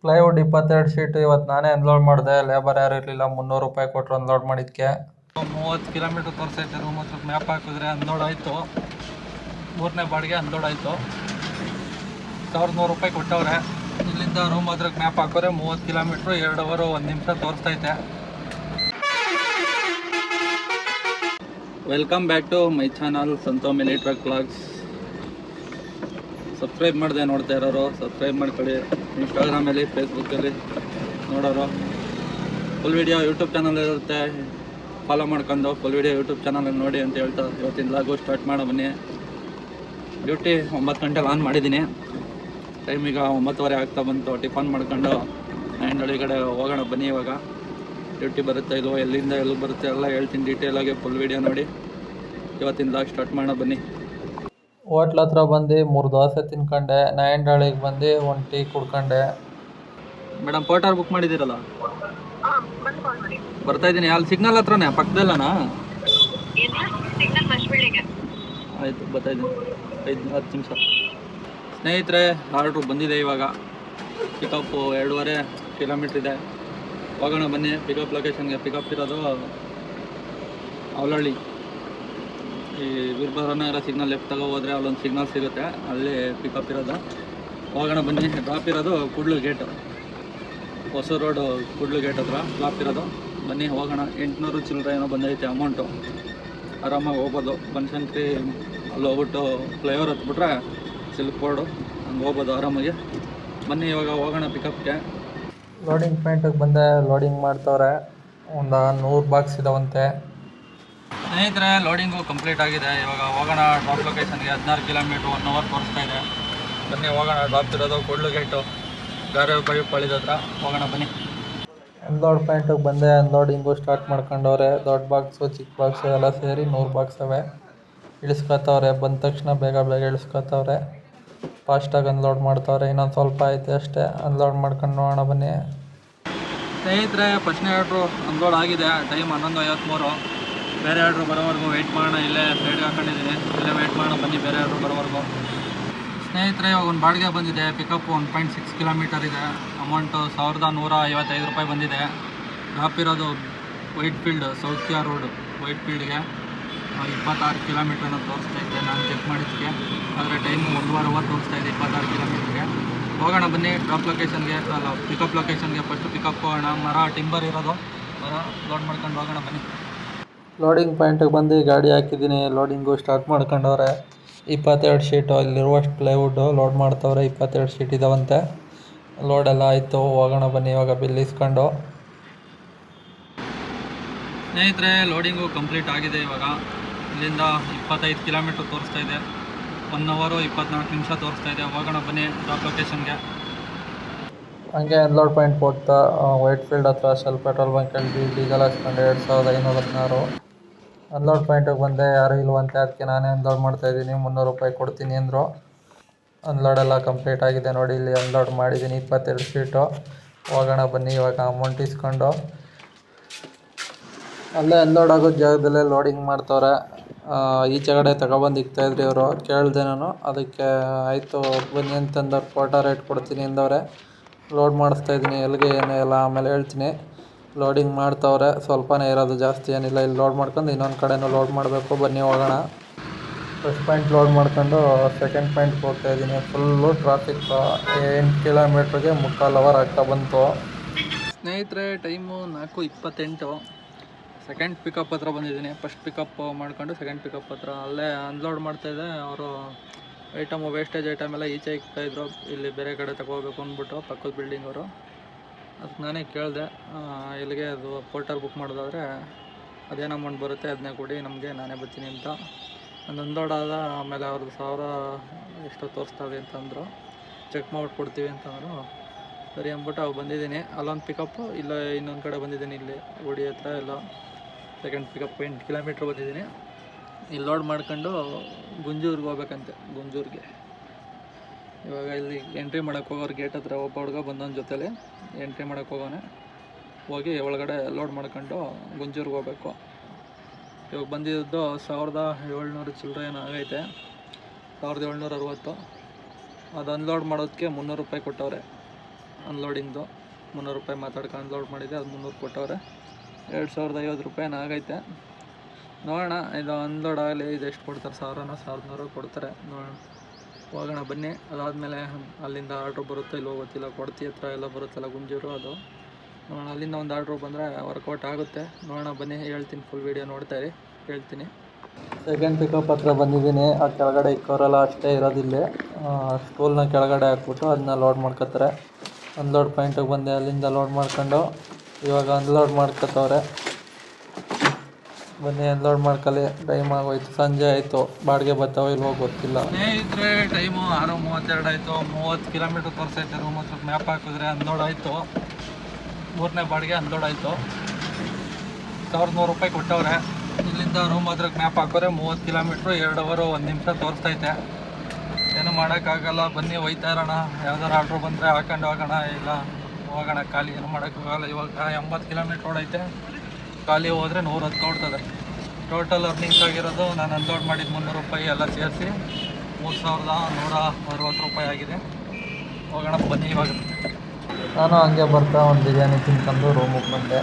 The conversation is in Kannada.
ಪ್ಲೈವುಡ್ 22 ಶೀಟ್ ಇವತ್ತು ನಾನೇ ಅನ್ಲೋಡ್ ಮಾಡಿದೆ. ಲೇಬರ್ ಯಾರು ಇರಲಿಲ್ಲ, 300 ರೂಪಾಯಿ ಕೊಟ್ಟರು ಅನ್ಲೋಡ್ ಮಾಡಿದ್ದಕ್ಕೆ. 30 ಕಿಲೋಮೀಟ್ರ್ ತೋರಿಸೈತೆ. ರೂಮ್ ಹತ್ರ ಮ್ಯಾಪ್ ಹಾಕಿದ್ರೆ ಅನ್ಲೋಡ್ ಆಯಿತು. 3ನೇ ಬಾಡಿಗೆ ಅನ್ಲೋಡ್ ಆಯಿತು. 1100 ರೂಪಾಯಿ ಕೊಟ್ಟವ್ರೆ. ಇಲ್ಲಿಂದ ರೂಮ್ ಹತ್ರಕ್ಕೆ ಮ್ಯಾಪ್ ಹಾಕೋರೆ 30 ಕಿಲೋಮೀಟ್ರು 2 ಅವರ್ 1 ನಿಮಿಷ ತೋರಿಸ್ತೈತೆ. Welcome back to my channel Santho mini truck vlogs. Subscribe ಮಾಡಿದೆ ನೋಡ್ತಾ ಇರೋರು ಸಬ್ಸ್ಕ್ರೈಬ್ ಮಾಡ್ಕೊಳ್ಳಿ. ಇನ್ಸ್ಟಾಗ್ರಾಮಲ್ಲಿ ಫೇಸ್ಬುಕ್ಕಲ್ಲಿ ನೋಡೋರು ಫುಲ್ ವೀಡಿಯೋ ಯೂಟ್ಯೂಬ್ ಚಾನಲ್ ಇರುತ್ತೆ, ಫಾಲೋ ಮಾಡ್ಕೊಂಡು ಫುಲ್ ವೀಡಿಯೋ ಯೂಟ್ಯೂಬ್ ಚಾನಲಲ್ಲಿ ನೋಡಿ ಅಂತ ಹೇಳ್ತಾ ಇವತ್ತಿನ ವ್ಲಾಗು ಸ್ಟಾರ್ಟ್ ಮಾಡೋ ಬನ್ನಿ. ಡ್ಯೂಟಿ 9 ಗಂಟೆಗೆ ಆನ್ ಮಾಡಿದ್ದೀನಿ. ಟೈಮ್ ಈಗ 9:30 ಆಗ್ತಾ ಬಂತು. ಟಿಫನ್ ಮಾಡ್ಕೊಂಡು ಹಳ್ಳಿ ಕಡೆ ಹೋಗೋಣ ಬನ್ನಿ. ಇವಾಗ ಡ್ಯೂಟಿ ಬರುತ್ತೆ ಇಲ್ವೋ, ಎಲ್ಲಿಂದ ಎಲ್ಲಿ ಬರುತ್ತೆ ಎಲ್ಲ ಹೇಳ್ತೀನಿ ಡೀಟೇಲಾಗಿ. ಫುಲ್ ವೀಡಿಯೋ ನೋಡಿ ಇವತ್ತಿನ ವ್ಲಾಗ್ ಸ್ಟಾರ್ಟ್ ಮಾಡೋಣ ಬನ್ನಿ. ಹೋಟ್ಲ್ ಹತ್ರ ಬಂದು 3 ದೋಸೆ ತಿನ್ಕೊಂಡೆ. ನಾಯಂಡಹಳ್ಳಿಗೆ ಬಂದು 1 ಟೀ ಕುಡ್ಕೊಂಡೆ. ಮೇಡಮ್ ಪೋಟರ್ ಬುಕ್ ಮಾಡಿದ್ದೀರಲ್ಲ? ಬರ್ತಾ ಇದ್ದೀನಿ. ಅಲ್ಲಿ ಸಿಗ್ನಲ್ ಹತ್ರನೇ ಪಕ್ಕದಲ್ಲನಾ? ಆಯಿತು ಬರ್ತಾ ಇದ್ದೀನಿ. 5-10 ನಿಮಿಷ. ಸ್ನೇಹಿತರೆ ಆರ್ಡ್ರು ಬಂದಿದೆ. ಇವಾಗ ಪಿಕಪ್ಪು 2.5 ಕಿಲೋಮೀಟ್ರ್ ಇದೆ. ಹೋಗೋಣ ಬನ್ನಿ ಪಿಕಪ್ ಲೊಕೇಶನ್ಗೆ. ಪಿಕಪ್ ಇರೋದು ಅವಲಹಳ್ಳಿ. ಈ ವೀರಭದ್ರನಗರ ಸಿಗ್ನಲ್ ಲೆಫ್ಟ್ ತಗೋ ಹೋದರೆ ಅಲ್ಲೊಂದು ಸಿಗ್ನಲ್ ಸಿಗುತ್ತೆ, ಅಲ್ಲಿ ಪಿಕಪ್ ಇರೋದು. ಹೋಗೋಣ ಬನ್ನಿ. ಡ್ರಾಪ್ ಇರೋದು ಕೂಡ್ಲು ಗೇಟು, ಹೊಸ ರೋಡು ಕೂಡ್ಲು ಗೇಟ್ ಹತ್ರ ಡ್ರಾಪ್ ಇರೋದು. ಬನ್ನಿ ಹೋಗೋಣ. 800 ಚಿಲ್ಲರೆ ಏನೋ ಬಂದೈತೆ ಅಮೌಂಟು. ಆರಾಮಾಗಿ ಹೋಗ್ಬೋದು. ಬನಶಂಕರಿ ಅಲ್ಲಿ ಹೋಗ್ಬಿಟ್ಟು ಫ್ಲೈಓವರ್ ಹತ್ಬಿಟ್ರೆ ಸಿಲ್ಕ್ ಬೋರ್ಡು ಹಂಗೆ ಹೋಗ್ಬೋದು ಆರಾಮಾಗಿ. ಬನ್ನಿ ಇವಾಗ ಹೋಗೋಣ ಪಿಕಪ್ಗೆ. ಲೋಡಿಂಗ್ ಪಾಯಿಂಟಿಗೆ ಬಂದೆ. ಲೋಡಿಂಗ್ ಮಾಡ್ತವ್ರೆ. ಒಂದು 100 ಬಾಕ್ಸ್ ಇದಾವಂತೆ. ಸ್ನೇಹಿತರೆ ಲೋಡಿಂಗು ಕಂಪ್ಲೀಟ್ ಆಗಿದೆ. ಇವಾಗ ಹೋಗೋಣ ಡ್ರಾಪ್ ಲೊಕೇಶನ್ಗೆ. 16 ಕಿಲೋಮೀಟ್ರ್ 1 ಅವರ್ ತೋರಿಸ್ತಾ ಇದೆ. ಬನ್ನಿ ಹೋಗೋಣ. ಡ್ರಾಪ್ ಇರೋದು ಕೂಡ್ಲು ಗೇಟು ಗಾರೆ ಪಳಿದ ಹತ್ರ. ಹೋಗೋಣ ಬನ್ನಿ. ಅನ್ಲೋಡ್ ಪಾಯಿಂಟಿಗೆ ಬಂದೆ. ಅನ್ಲೋಡಿಂಗು ಸ್ಟಾರ್ಟ್ ಮಾಡ್ಕೊಂಡವ್ರೆ. ದೊಡ್ಡ ಬಾಕ್ಸು ಚಿಕ್ಕ ಬಾಕ್ಸು ಎಲ್ಲ ಸೇರಿ 100 ಬಾಕ್ಸ್ ಅವೆ. ಇಳಿಸ್ಕೊತವ್ರೆ. ಬಂದ ತಕ್ಷಣ ಬೇಗ ಬೇಗ ಇಳಿಸ್ಕೊತವ್ರೆ. ಫಾಸ್ಟಾಗಿ ಅನ್ಲೋಡ್ ಮಾಡ್ತವ್ರೆ. ಇನ್ನೊಂದು ಸ್ವಲ್ಪ ಐತೆ ಅಷ್ಟೇ. ಅನ್ಲೋಡ್ ಮಾಡ್ಕೊಂಡು ನೋಡೋಣ ಬನ್ನಿ. ಸ್ನೇಹಿತರೆ ಫಸ್ಟ್ನೇ ಆರ್ಡ್ರು ಅನ್ಲೋಡ್ ಆಗಿದೆ. ಟೈಮ್ 11:53. ಬೇರೆ ಆರ್ಡ್ರು ಬರೋವರೆಗೂ ವೆಯ್ಟ್ ಮಾಡೋಣ. ಇಲ್ಲೇ ಸೈಡ್ಗೆ ಹಾಕೊಂಡಿದ್ದೀನಿ. ಇಲ್ಲೇ ವೆಯ್ಟ್ ಮಾಡೋಣ ಬನ್ನಿ ಬೇರೆ ಆರ್ಡ್ರು ಬರೋವರೆಗೂ. ಸ್ನೇಹಿತರೆ ಇವಾಗ ಒಂದು ಬಾಡಿಗೆ ಬಂದಿದೆ. ಪಿಕಪ್ಪು 1.6 ಕಿಲೋಮೀಟರ್ ಇದೆ. ಅಮೌಂಟು 1155 ರೂಪಾಯಿ ಬಂದಿದೆ. ಡ್ರಾಪ್ ಇರೋದು ವೈಟ್ ಫೀಲ್ಡ್ ಸೌಖ್ಯ ರೋಡು. ವೈಟ್ ಫೀಲ್ಡ್ಗೆ 26 ಕಿಲೋಮೀಟ್ರನ್ನ ತೋರಿಸ್ತಾ ಇದ್ದೆ ನಾನು ಚೆಕ್ ಮಾಡಿದ್ದಕ್ಕೆ. ಆದರೆ ಟೈಮು 1.5 ಅವರ್ ತೋರಿಸ್ತಾ ಇದೆ 26 ಕಿಲೋಮೀಟ್ರಿಗೆ. ಹೋಗೋಣ ಬನ್ನಿ ಡ್ರಾಪ್ ಲೊಕೇಶನ್ಗೆ, ಅಲ್ಲ ಪಿಕಪ್ ಲೊಕೇಶನ್ಗೆ. ಫಸ್ಟು ಪಿಕಪ್ ಹೋಗೋಣ. ಮರ ಟಿಂಬರ್ ಇರೋದು ಮರ ಲೋಡ್ ಮಾಡ್ಕೊಂಡು ಹೋಗೋಣ ಬನ್ನಿ. ಲೋಡಿಂಗ್ ಪಾಯಿಂಟಿಗೆ ಬಂದು ಗಾಡಿ ಹಾಕಿದ್ದೀನಿ. ಲೋಡಿಂಗು ಸ್ಟಾರ್ಟ್ ಮಾಡ್ಕೊಂಡವ್ರೆ. 22 ಶೀಟು ಇಲ್ಲಿರುವಷ್ಟು ಪ್ಲೈವುಡ್ಡು ಲೋಡ್ ಮಾಡ್ತವ್ರೆ. 22 ಶೀಟ್ ಇದಾವಂತೆ. ಲೋಡೆಲ್ಲ ಆಯಿತು. ಹೋಗೋಣ ಬನ್ನಿ ಇವಾಗ ಬಿಲ್ ಇಸ್ಕೊಂಡು. ಸ್ನೇಹಿತರೆ ಲೋಡಿಂಗು ಕಂಪ್ಲೀಟ್ ಆಗಿದೆ. ಇವಾಗ ಇಲ್ಲಿಂದ 25 ಕಿಲೋಮೀಟ್ರ್ ತೋರಿಸ್ತಾ ಇದೆ. 1 ಅವರು 24 ನಿಮಿಷ ತೋರಿಸ್ತಾ ಇದೆ. ಹೋಗೋಣ ಬನ್ನಿ ಡ್ರಾಪ್ ಲೊಕೇಶನ್ಗೆ. ಹಂಗೆ ಅನ್ಲೋಡ್ ಪಾಯಿಂಟ್ ಹೋಗ್ತಾ ವೈಟ್ ಫೀಲ್ಡ್ ಹತ್ರ ಶೆಲ್ ಪೆಟ್ರೋಲ್ ಬಂಕಲ್ಲಿ ಡೀಸೆಲ್ ಹಾಕ್ಸ್ಕೊಂಡು 2516. ಅನ್ಲೋಡ್ ಪಾಯಿಂಟಿಗೆ ಬಂದೆ. ಯಾರೂ ಇಲ್ವಂತೆ, ಅದಕ್ಕೆ ನಾನೇ ಅನ್ಲೋಡ್ ಮಾಡ್ತಾಯಿದ್ದೀನಿ. 300 ರೂಪಾಯಿ ಕೊಡ್ತೀನಿ ಅಂದರು. ಅನ್ಲೋಡ್ ಎಲ್ಲ ಕಂಪ್ಲೀಟ್ ಆಗಿದೆ. ನೋಡಿ ಇಲ್ಲಿ ಅನ್ಲೋಡ್ ಮಾಡಿದ್ದೀನಿ 22 ಶೀಟು. ಹೋಗೋಣ ಬನ್ನಿ ಇವಾಗ ಅಮೌಂಟ್ ಇಸ್ಕೊಂಡು. ಅಲ್ಲೇ ಅನ್ಲೋಡ್ ಆಗೋ ಜಾಗದಲ್ಲೇ ಲೋಡಿಂಗ್ ಮಾಡ್ತವ್ರೆ. ಈಚೆಗಡೆ ತಗೊಬಂದು ಇಕ್ತಾಯಿದ್ರಿ ಅವರು. ಕೇಳಿದೆ ನಾನು, ಅದಕ್ಕೆ ಆಯಿತು ಬನ್ನಿ ಅಂತಂದವ್ರು. ಫೋಟೋ ರೇಟ್ ಕೊಡ್ತೀನಿ ಅಂದವ್ರೆ. ಲೋಡ್ ಮಾಡಿಸ್ತಾಯಿದ್ದೀನಿ. ಎಲ್ಲಿಗೆ ಏನು ಎಲ್ಲ ಆಮೇಲೆ ಹೇಳ್ತೀನಿ. ಲೋಡಿಂಗ್ ಮಾಡ್ತವ್ರೆ. ಸ್ವಲ್ಪನೇ ಇರೋದು, ಜಾಸ್ತಿ ಏನಿಲ್ಲ. ಇಲ್ಲಿ ಲೋಡ್ ಮಾಡ್ಕೊಂಡು ಇನ್ನೊಂದು ಕಡೆನೂ ಲೋಡ್ ಮಾಡಬೇಕು. ಬನ್ನಿ ಹೋಗೋಣ. ಫಸ್ಟ್ ಪಾಯಿಂಟ್ ಲೋಡ್ ಮಾಡ್ಕೊಂಡು ಸೆಕೆಂಡ್ ಪಾಯಿಂಟ್ಗೆ ಹೋಗ್ತಾಯಿದ್ದೀನಿ. Full traffic. 8 ಕಿಲೋಮೀಟ್ರಿಗೆ 3/4 ಅವರ್ ಆಗ್ತಾ ಬಂತು. ಸ್ನೇಹಿತರೆ ಟೈಮು 4:28. ಸೆಕೆಂಡ್ ಪಿಕಪ್ ಹತ್ರ ಬಂದಿದ್ದೀನಿ. ಫಸ್ಟ್ ಪಿಕಪ್ ಮಾಡ್ಕೊಂಡು ಸೆಕೆಂಡ್ ಪಿಕಪ್ ಹತ್ರ ಅಲ್ಲೇ ಅನ್ಲೋಡ್ ಮಾಡ್ತಾಯಿದ್ದೆ. ಅವರು ಐಟಮು ವೇಸ್ಟೇಜ್ ಐಟಮ್ ಎಲ್ಲ ಈಚೆ ಇಕ್ತಾಯಿದ್ರು. ಇಲ್ಲಿ ಬೇರೆ ಕಡೆ ತಗೋಬೇಕು ಅಂದ್ಬಿಟ್ಟು ಪಕ್ಕದ ಬಿಲ್ಡಿಂಗ್ ಅವರು. ಅದಕ್ಕೆ ನಾನೇ ಕೇಳಿದೆ, ಇಲ್ಲಿಗೆ ಅದು ಪೋರ್ಟರ್ ಬುಕ್ ಮಾಡೋದಾದರೆ ಅದೇನು ಅಮೌಂಟ್ ಬರುತ್ತೆ ಅದನ್ನೇ ಕೊಡಿ ನಮಗೆ, ನಾನೇ ಬರ್ತೀನಿ ಅಂತ. ಒಂದು ಅನ್ಲೋಡ್ ಆದ ಆಮೇಲೆ ಅವ್ರದ್ದು 1000 ಎಷ್ಟೋ ತೋರಿಸ್ತದೆ ಅಂತಂದರು. ಚೆಕ್ ಮಾಡಿಕೊಡ್ತೀವಿ ಅಂತಂದರು. ಸರಿ ಅಂದ್ಬಿಟ್ಟು ಅವು ಬಂದಿದ್ದೀನಿ. ಅಲ್ಲೊಂದು ಪಿಕಪ್ಪು, ಇಲ್ಲ ಇನ್ನೊಂದು ಕಡೆ ಬಂದಿದ್ದೀನಿ. ಇಲ್ಲಿ ಗುಡಿ ಹತ್ರ ಎಲ್ಲ ಸೆಕೆಂಡ್ ಪಿಕಪ್ 8 ಕಿಲೋಮೀಟ್ರ್ ಬಂದಿದ್ದೀನಿ. ಇಲ್ಲಿ ಲೋಡ್ ಮಾಡ್ಕೊಂಡು ಗುಂಜೂರಿಗೆ ಹೋಗ್ಬೇಕಂತೆ. ಗುಂಜೂರಿಗೆ ಇವಾಗ ಇಲ್ಲಿ ಎಂಟ್ರಿ ಮಾಡೋಕ್ಕೆ ಹೋಗೋರು ಗೇಟ್ ಹತ್ರ ಒಬ್ಬ ಹುಡುಗ ಬಂದೊಂದು ಜೊತೆಲಿ ಎಂಟ್ರಿ ಮಾಡೋಕ್ಕೆ ಹೋಗೋನೆ. ಹೋಗಿ ಒಳಗಡೆ ಲೋಡ್ ಮಾಡ್ಕೊಂಡು ಗುಂಜೂರಿಗೆ ಹೋಗ್ಬೇಕು. ಇವಾಗ ಬಂದಿದ್ದು 1700 ಚಿಲ್ಲರೆ ಏನೋ ಆಗೈತೆ. 1760. ಅದು ಅನ್ಲೋಡ್ ಮಾಡೋದಕ್ಕೆ 300 ರೂಪಾಯಿ ಕೊಟ್ಟವ್ರೆ. ಅನ್ಲೋಡಿಂಗ್ದು 300 ರೂಪಾಯಿ ಮಾತಾಡ್ಕೊಂಡು ಅನ್ಲೋಡ್ ಮಾಡಿದ್ದೆ, ಅದು 300 ಕೊಟ್ಟವ್ರೆ. 2050 ರೂಪಾಯಿನ ಆಗೈತೆ. ನೋಡೋಣ ಇದು ಅನ್ಲೋಡ್ ಆಗಲಿ, ಇದು ಎಷ್ಟು ಕೊಡ್ತಾರೆ, 1000 ಕೊಡ್ತಾರೆ. ನೋಡೋಣ, ಹೋಗೋಣ ಬನ್ನಿ. ಅದಾದಮೇಲೆ ಅಲ್ಲಿಂದ ಆರ್ಡ್ರ್ ಬರುತ್ತೋ ಇಲ್ಲೋ ಗೊತ್ತಿಲ್ಲ, ಕೊಡ್ತಿ ಹತ್ರ ಎಲ್ಲ ಬರುತ್ತಲ್ಲ ಗುಂಜೂರು, ಅದು ನೋಡೋಣ. ಅಲ್ಲಿಂದ ಒಂದು ಆರ್ಡ್ರ್ ಬಂದರೆ ವರ್ಕೌಟ್ ಆಗುತ್ತೆ. ನೋಡೋಣ ಬನ್ನಿ, ಹೇಳ್ತೀನಿ, ಫುಲ್ ವೀಡಿಯೋ ನೋಡ್ತಾಯಿರಿ, ಹೇಳ್ತೀನಿ. ಸೆಕೆಂಡ್ ಪಿಕಪ್ ಹತ್ರ ಬಂದಿದ್ದೀನಿ. ಆ ಕೆಳಗಡೆ ಇಕ್ಕೋರೆಲ್ಲ ಅಷ್ಟೇ ಇರೋದಿಲ್ಲ, ಸ್ಟೂಲ್ನ ಕೆಳಗಡೆ ಹಾಕ್ಬಿಟ್ಟು ಅದನ್ನ ಲೋಡ್ ಮಾಡ್ಕೊತಾರೆ. ಅನ್ಲೋಡ್ ಪಾಯಿಂಟಿಗೆ ಬಂದೆ, ಅಲ್ಲಿಂದ ಲೋಡ್ ಮಾಡ್ಕೊಂಡು ಇವಾಗ ಅನ್ಲೋಡ್ ಮಾಡ್ಕೊತವ್ರೆ. ಬನ್ನಿ ಅನ್ಲೋಡ್ ಮಾಡ್ಕೊಳ್ಳಿ. ಟೈಮ್ ಆಗೋಯ್ತು, ಸಂಜೆ ಆಯಿತು. ಬಾಡಿಗೆ ಬರ್ತಾವೆ ಇಲ್ವೋ ಗೊತ್ತಿಲ್ಲ. ಸ್ನೇಹಿತರೆ, ಟೈಮು 6:32 ಆಯಿತು. 30 ಕಿಲೋಮೀಟ್ರ್ ತೋರಿಸೈತೆ. ರೂಮ್ ಹತ್ರ ಮ್ಯಾಪ್ ಹಾಕಿದ್ರೆ ಅನ್ಲೋಡ್ ಆಯಿತು. 3ನೇ ಬಾಡಿಗೆ ಅನ್ಲೋಡ್ ಆಯಿತು. 1100 ರೂಪಾಯಿ ಕೊಟ್ಟವ್ರೆ. ಇಲ್ಲಿಂದ ರೂಮ್ ಹತ್ರಕ್ಕೆ ಮ್ಯಾಪ್ ಹಾಕೋರೆ 30 ಕಿಲೋಮೀಟ್ರು, 2 ಅವರ್ 1 ನಿಮಿಷ ತೋರಿಸ್ತೈತೆ. ಏನು ಮಾಡೋಕ್ಕಾಗಲ್ಲ, ಬನ್ನಿ ಹೋಯ್ತಾ ಇರೋಣ. ಯಾವ್ದಾರು ಆರ್ಡ್ರು ಬಂದರೆ ಹಾಕೊಂಡು ಹೋಗೋಣ, ಇಲ್ಲ ಹೋಗೋಣ ಖಾಲಿ, ಏನು ಮಾಡೋಕ್ಕಾಗಲ್ಲ. ಇವಾಗ 80 ಕಿಲೋಮೀಟ್ರ್ ಓಡೈತೆ. ಖಾಲಿ ಹೋದರೆ 110 ಕೊಡ್ತದೆ. ಟೋಟಲ್ ಅರ್ನಿಂಗ್ಸ್ ಆಗಿರೋದು ನಾನು ಅನ್ಲೋಡ್ ಮಾಡಿದ 300 ರೂಪಾಯಿ ಎಲ್ಲ ಸೇರಿಸಿ 3160 ರೂಪಾಯಿ ಆಗಿದೆ. ಹೋಗೋಣ ಬನ್ನಿ ಇವಾಗ. ನಾನು ಹಂಗೆ ಬರ್ತಾ ಒಂದು ಬಿರಿಯಾನಿ ತಿನ್ಕೊಂಡು ರೂಮಿಗೆ ಬಂದೆ.